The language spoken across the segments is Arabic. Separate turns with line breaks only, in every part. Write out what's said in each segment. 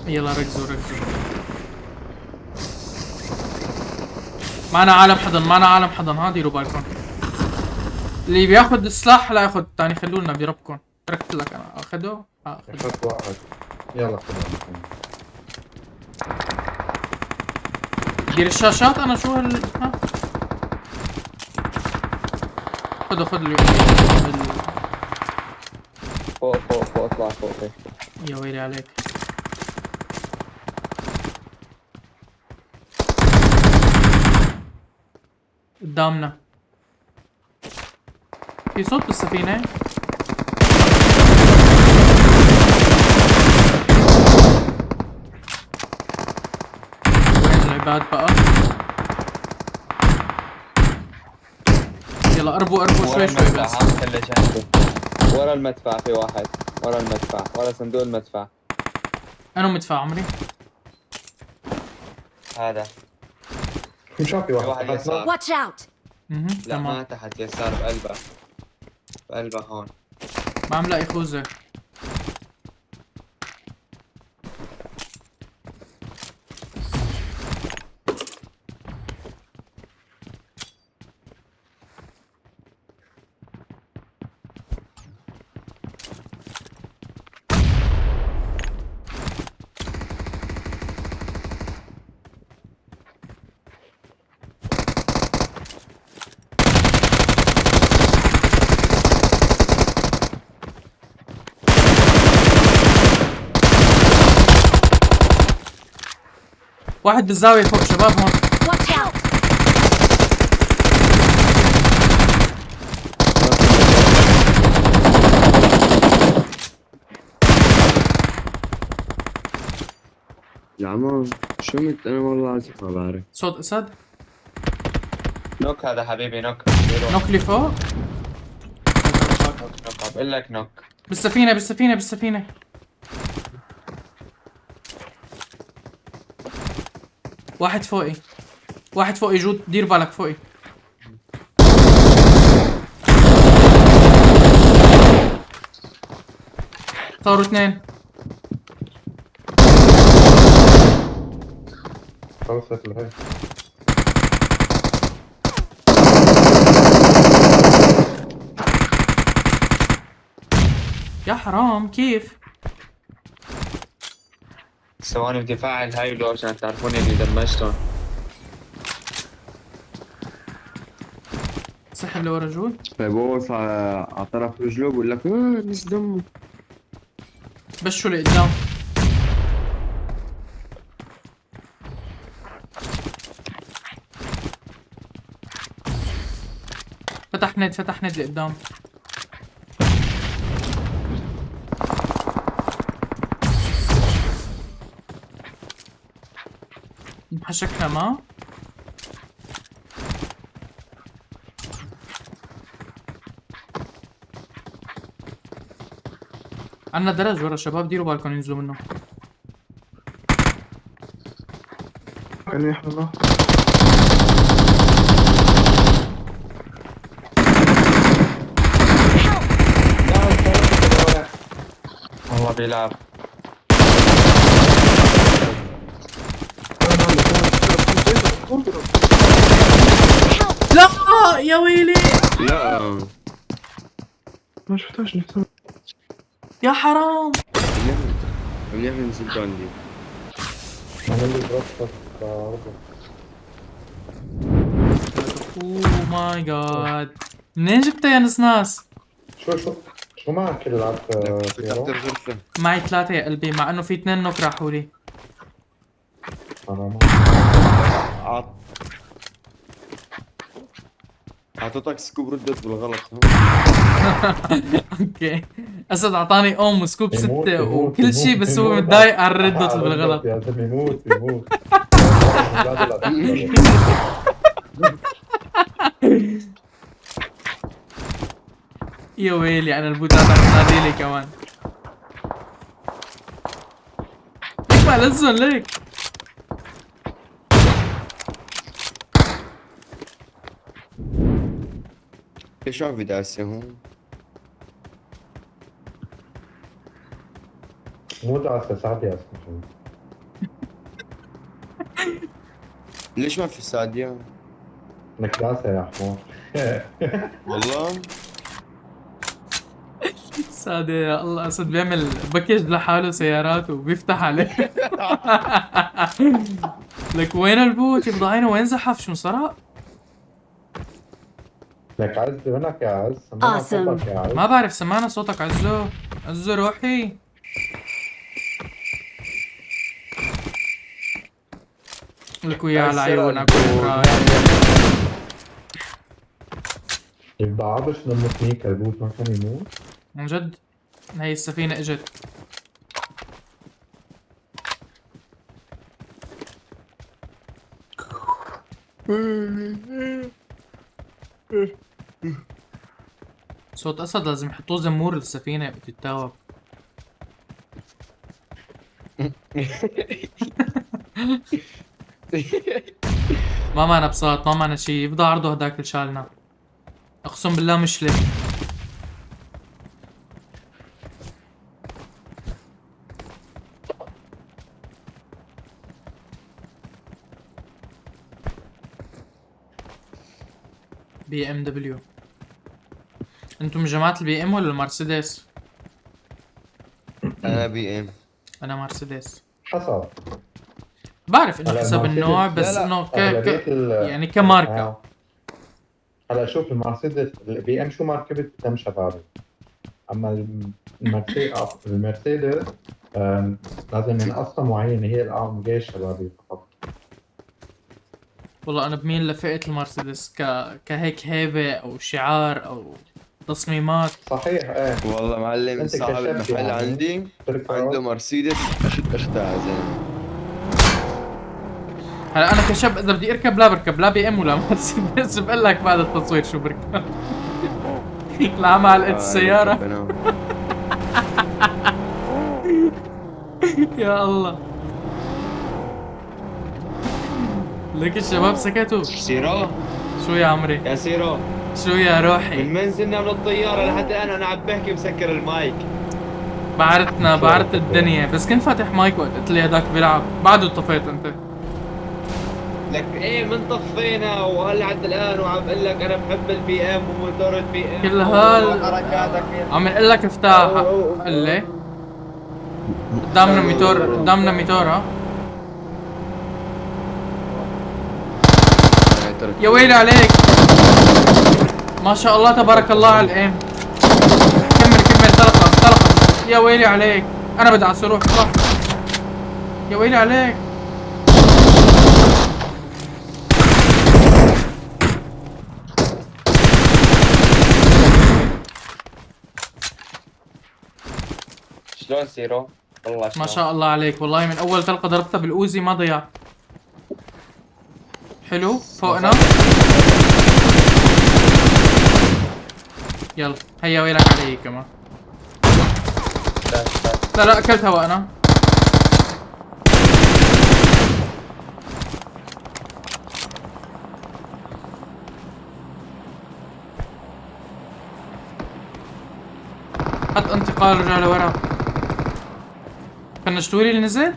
يلا ركزوا ركزوا. معنا عالم حضن، معنا عالم حضن، ها ديروا بالكم. اللي بياخد السلاح لا ياخد الثاني، خلونا بربكم. تركت لك انا اخده. اخذ
اخذت واحد. يلا خذها.
دير الشاشات. انا شو ها خذوا خذ
فوق فوق فوق، اطلع فوق هيك.
يا ويلي عليك. قدامنا في صوت بالسفينة. وين العباد بقى؟ يلا قربوا قربوا شوي شوي بس.
ورا المدفع في واحد، ورا المدفع، ورا صندوق المدفع.
انا مدفع عمري.
هذا
مش في
في
واحد
واحد
تحتنا.
يسار.
Watch out!
لا ما
تمام.
تحت، يسار بقلبه، بقلبه هون.
ما عم لاقي خوذة. واحد بالزاوية فوق شباب هون.
Watch out!
يا عمو شو مت انا والله عازف ما بعرف.
صوت اسد.
نوك هذا حبيبي، نوك.
نوك اللي فوق.
نوك عم بقول لك نوك.
بالسفينة بالسفينة بالسفينة. واحد فوقي. واحد فوقي جود، دير بالك فوقي. صاروا اثنين.
خلصت الهي.
يا حرام كيف؟
ثواني بدي افعل هاي له عشان تعرفون اني دمجتهم.
سحب لورا جود.
فبوقف على طرف رجله بقول لك نص دمه.
بس شو اللي قدام. فتح ند فتح ند لقدام. محشكنا ما عنا درج ورا شباب، ديروا بالكم ينزلوا منه.
يعني احنا الله.
والله بيلعب.
لا يا ويلي.
لا
ما شفتهاش نفسها.
يا حرام.
منيح نزلت عندي.
عمل لي براسك.
اوه ماي جاد. منين جبتها يا نسناس؟
شو معك اللعب فيرو؟
اكثر غرفة.
معي ثلاثة يا قلبي، مع انه في اثنين نوك راحوا لي.
انا ما
اعطيتك سكوب ردت بالغلط.
اوكي. اسد اعطاني ام وسكوب
يموت،
ستة
يموت،
وكل شيء،
يموت،
بس هو
يموت.
متضايق على الردت
على
بالغلط.
يا زلمه يموت يموت.
يا ويلي انا البوتات عم تنادي لي كمان. ليك ما لزن ليك.
ايش في داسة هون؟
مو دعسة ساعات يا اسمه.
ليش ما في سادية؟
مكلاسة يا حمار.
والله
سادة يا الله، اسد بيعمل باكج لحاله سيارات وبيفتح عليه. لك وين البوت يا بضاعينه؟ وين زحف؟ شو سرق؟
لك عز وينك يا عز؟ سمعنا
Awesome.
صوتك يا عز.
ما بعرف، سمعنا صوتك عزو. عزو روحي. لك ويا على عيونك وراي.
يبقى عبش لما سنيك البوت ما كان يموت.
عن جد هي السفينة اجت. صوت اسد لازم يحطوه زمور للسفينة بتتاوب. ما معنا بساط، ما معنا شي، يفضى عرضه هداك اللي شالنا. اقسم بالله مشلي. بي ام دبليو. انتم من جماعة البي ام ولا المرسيدس؟
انا بي ام.
انا مرسيدس.
حصل.
بعرف انه
هلا
حسب
المرسيدس-
النوع، بس
لا لا،
انه
أغلبية
يعني كماركة.
هلا شوف المرسيدس البي ام شو مركبة بتمشى غالي. اما المرسيدس لازم من قصة معينة هي الام جي شبابي فقط.
والله انا بميل لفئة المرسيدس كهيك هيبة او شعار او تصميمات.
صحيح ايه.
والله معلم
أنت
صاحب
كشفت
المحل
يعني.
عندي
تركب.
عنده مرسيدس اشد اختها زين.
هلا انا كشاب اذا بدي اركب لا بركب لا بي ام ولا مرسيدس. بقول لك بعد التصوير شو بركب. لا ما علقت السيارة. يا الله. لك الشباب سكتوا.
سيرو
شو يا عمري؟
يا سيرو،
شو يا روحي؟
من منزلنا من الطيارة لحد الآن أنا عم بحكي مسكر المايك.
بعرت الدنيا، بس كنت فاتح مايك وقت قلت لي هداك بيلعب، بعده طفيت انت.
لك ايه من طفينا وهلا حتى الآن وعم بقول لك أنا بحب البي ام وموتور البي ام
كل هال
وحركاتك
عم نقول لك افتح. قال لي قدامنا ميتور ها. يا ويلي عليك. ما شاء الله تبارك الله على الايم. كمل طلقة. يا ويلي عليك. انا بدي اعصر روح صح. يا ويلي عليك.
شلون سيرو؟ والله
ما
شلون؟
شاء الله عليك، والله من اول طلقة ضربتها بالاوزي ما ضيعت. حلو فوقنا. يلا هيا ويلك علي كمان. لا اكلت هواءنا. حط انتقال رجع لورا. فنشتولي اللي نزل.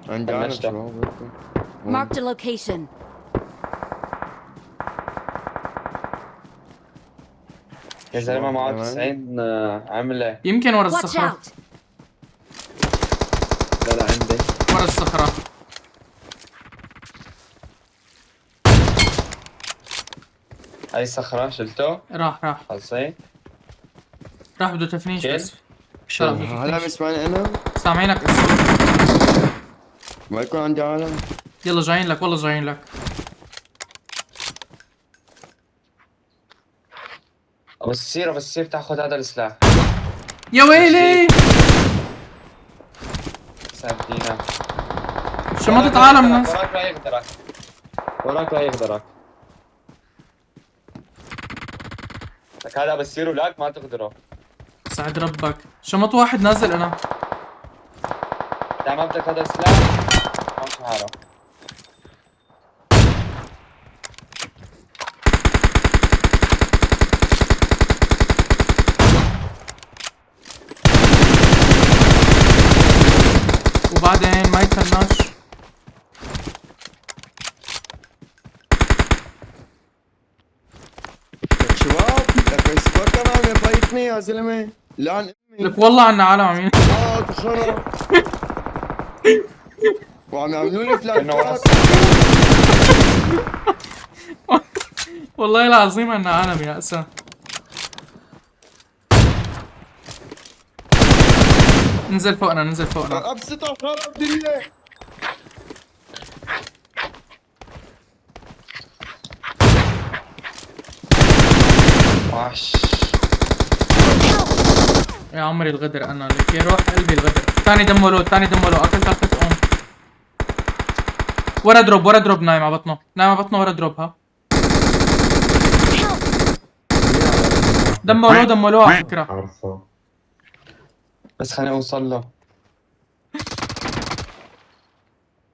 عندي عالم
فنشته.
شباب.
Marked a location.
يا زلمة معه 90 عملة.
يمكن ورا
Watch
الصخرة.
out.
لا عندي.
ورا الصخرة.
هاي الصخرة شلته؟
راح
خلصي؟
بده تفنيش
كيف؟
بس.
شو
لا، بده
هلا
تفنيش.
بسمعني انا؟
سامعينك.
ما يكون عندي عالم؟
يلا جايين لك، والله جايين لك.
بس سير تاخذ هذا السلاح.
يا ويلي.
سامحينا.
شمطت عالم ناس.
وراك لا يقدرك. وراك لا يقدرك. لك هذا بس سيروا لاك ما تقدره.
سعد ربك. شمط واحد نازل انا.
دام ما بدك هذا السلاح ماشي حاله.
بعدين ما يتهناش.
لك شباب لك اصبر كمان فايتني يا زلمه لعن امي.
لك والله عنا عالم عم
خرا وعم يعملوا لي فلاكات.
والله العظيم عنا عالم يا اسا. نزل فوقنا نزل فوقنا.
ابسطها خرب دنيا.
وحش.
يا عمري الغدر انا لك يا روح قلبي الغدر. ثاني دمولو ثاني دمولو اكلت اكلت ام. ورا دروب نايم على بطنه نايم على بطنه ورا دروب ها. دمولو على فكرة.
عارفه.
بس خليني اوصل له.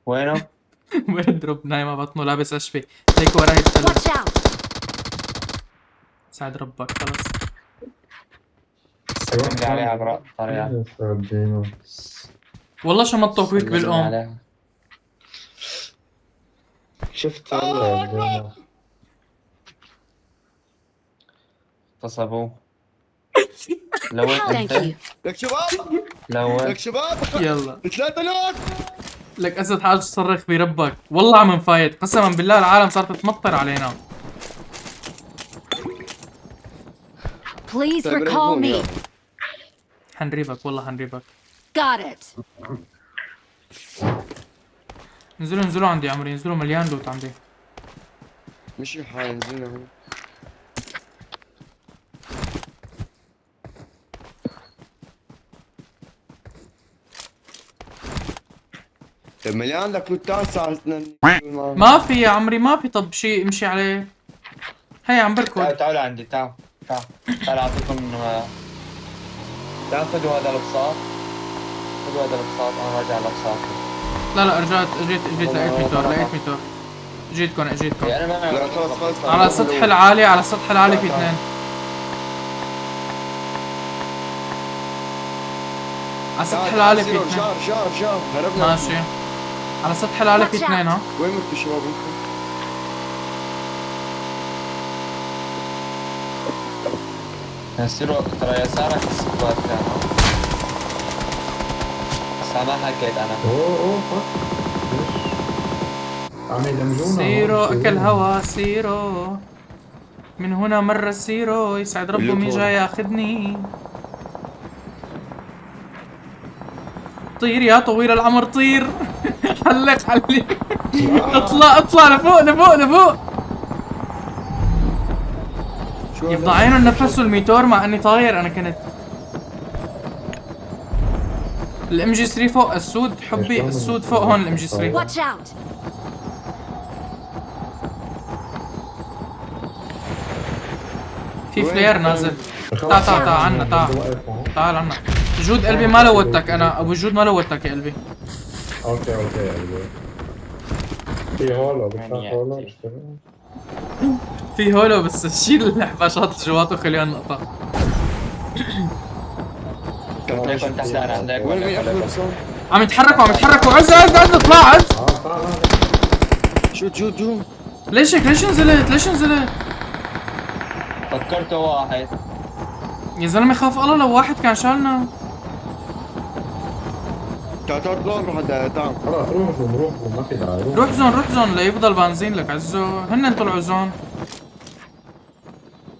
وينه؟
ورا دروب نايم على بطنه لابس اشبي هيك وراي الثلج.
Watch out!
ساعد ربك خلص.
سلم لي عليها براء طريقة.
والله شمطته كويك
سلم لي
بالام.
عليها.
شفت
اغتصبوه. لو
Thank
انت
you.
لك شباب
لو
لك شباب
يلا
3 نوت.
لك اسد حاج تصرخ بربك والله عم نفايت قسما بالله العالم صارت تمطر علينا.
Please recall me.
حنريبك والله حنريبك.
Got it.
انزلوا عندي عمري انزلوا مليان لوت عندي.
مش حينزلنا هون. مليان لك لوتات ساعتنا.
ما في يا عمري ما في. طب شي امشي عليه. هيا عم بركض.
تعالوا عندي تعالوا اعطيكم تعالوا خذوا هذا البساط. خذوا هذا البساط انا راجع البساط.
لا اجيت لقيت ميتور. جيتكم
يعني ما
لا خلص
على السطح العالي في اثنين. على السطح العالي في اثنين.
شهر هربنا.
ماشي. على السطح العالي في اثنين ها.
وين متوا شباب انتم؟
يصيروا ترى يسارك السكوات كانوا. بس ما حكيت انا.
اوه عم يدمجونا.
سيرو اكل هوا سيرو. من هنا مر السيرو يسعد ربه مين جاي ياخذني. طير يا طويل العمر طير. حلق اطلع لفوق. يفضى عينه نفسه الميتور مع اني طاير انا كنت. الام جي 3 فوق السود حبي السود فوق هون الام جي 3.
Watch out!
في فلير نازل. تعال عنا تعال عنا. جود قلبي ما لوتك انا ابو جود ما لوتك يا قلبي.
اوكي يا قلبي. في هولو بتاع هولو اشتري.
في هولو بس شيل الحباشات جواته وخليها نقطة.
وين بياخذوا؟
عم يتحركوا عز اطلع عز.
شو
ليش نزلت؟
فكرته واحد.
يا زلمة خاف الله لو واحد كان شالنا.
تعال روح تعال.
خلاص روحوا ما في داعي.
روح زون ليفضل بنزين لك عزو. هن طلعوا زون.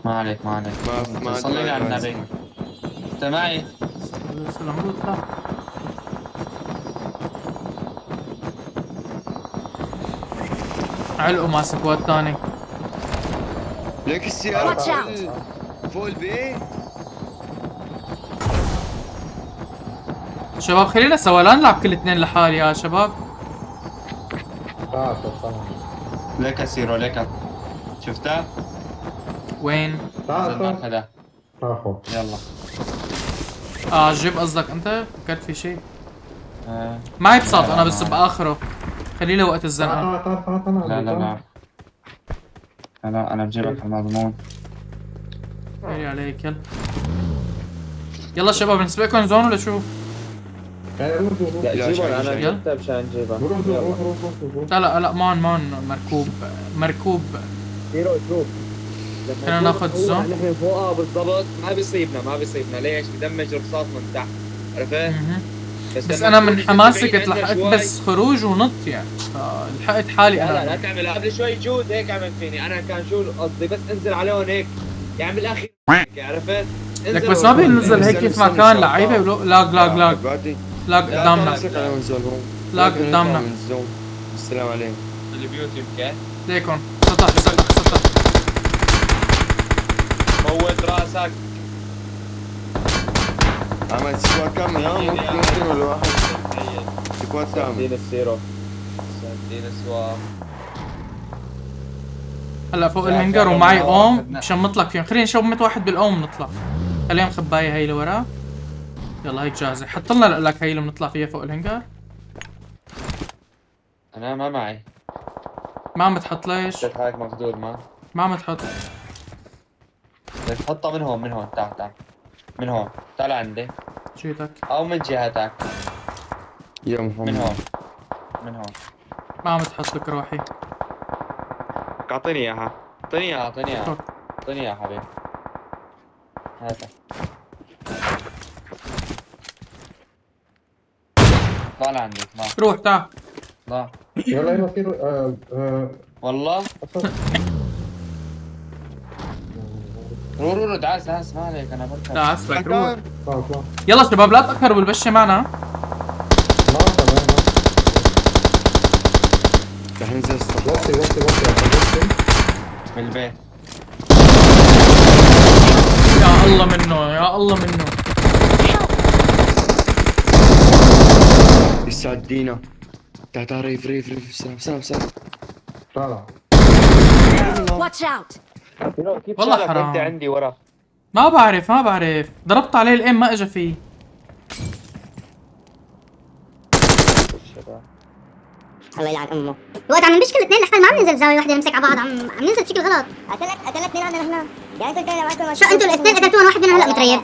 ما عليك
ما
صلي على النبي. انت معي.
سلام روح. علقوا مع سكوات ثاني.
ليك السيارة
Watch out.
فوق البيت.
شباب خلينا سوا لا نلعب كل اثنين لحالي يا شباب.
تعال
ليك سيرو ليك. شفتها؟
وين؟
تعال
هذا
تعال.
يلا.
جيب قصدك انت؟ فكرت في شيء. معي بساط انا بس باخره. خليه لوقت الزنقة.
لا انا بجيبك على المضمون.
عليك يلا شباب نسبقكم زون ولا شو؟
يعني روح روح
لا
لا،
جيبهم، انا
شايف.
جبتها مشان جيبها.
روح روح
يلا.
روح روح روح.
لا مان مركوب.
زيرو شوف.
خلينا ناخذ زون.
نحن فوقها بالضبط ما بيصيبنا ليش؟ بدمج رصاص من تحت، عرفت؟
مهم. بس
لما
انا
تكون
من
جيت
حماسك
بعيد عنا
لحقت
شوي-
بس خروج ونط يعني، فلحقت حالي
لا
انا.
لا تعمل قبل شوي جود هيك عمل فيني، انا كان شو قصدي بس انزل عليهم هيك يعني بالاخير هيك، عرفت؟
لك
انزل
بس ما
وروح.
بينزل هيك في
استنى
مكان
شوي.
لعيبه لاج
بعدين
لاج
لا،
قدامنا.
امسك على منزلهم.
لا،
لكن
قدامنا.
نطلع من الزون. السلام عليكم.
البيوت يمكن
ليكن سطح.
موت راسك.
عملت سكواد كامل ها ممكن ولا واحد سكواد كامل.
سندين السيرو، سندين السواق.
هلا فوق
لا،
الهنجر
كانوا
ومعي
من ورا
اوم
أخذنا.
مشان نطلق فيهم. خلينا نشوف مت واحد بالاوم نطلع. خليهم خبايه هي لورا. يلا هيك جاهزه. حط لنا لك هي اللي بنطلع فيها فوق الهنجر.
انا ما معي.
ما عم بتحط ليش؟
حطيت حالك مخدود
ما عم بتحط.
بدك تحطها من هون تعال من هون، تعال عندي
جيتك.
او من جهتك.
يا
من
محمد.
هون من هون.
ما عم بتحط لك روحي.
اعطيني اياها اعطيني
فك.
اياها حبيبي. هاتها. طلع لعندي
روح تعال.
لا
يلا يلا سيروا
والله
أصلاً.
رو تعال اسمع عليك انا بركب.
لا عسلك روح.
اطلع
يلا شباب لا تأخروا بالبشة معنا.
ما تمام.
رح ننزل السطح.
وصي
من البيت.
يا الله منه.
يسعدينا. تعال ريف سلام.
طالع.
Watch out!
كيف
والله
شالك
حرام.
وانت عندي ورا؟
ما بعرف ضربت عليه الام ما اجى فيه.
الشباب
الله يلعن امه.
الوقت عم نبشكل اثنين لحتى ما عم ننزل زاويه واحده نمسك على بعض، عم ننزل بشكل غلط.
قتلت اثنين عندنا نحن. يعني انتوا الاثنين معكم
شو انتوا الاثنين قتلتوهم واحد منهم هلا متريب.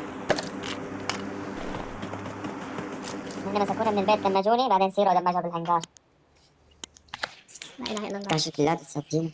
هم مسكونا من البيت دمجوني بعدين سيروا دمجوا بالهنجار.
لا اله الا الله.
كان شكلات السكين.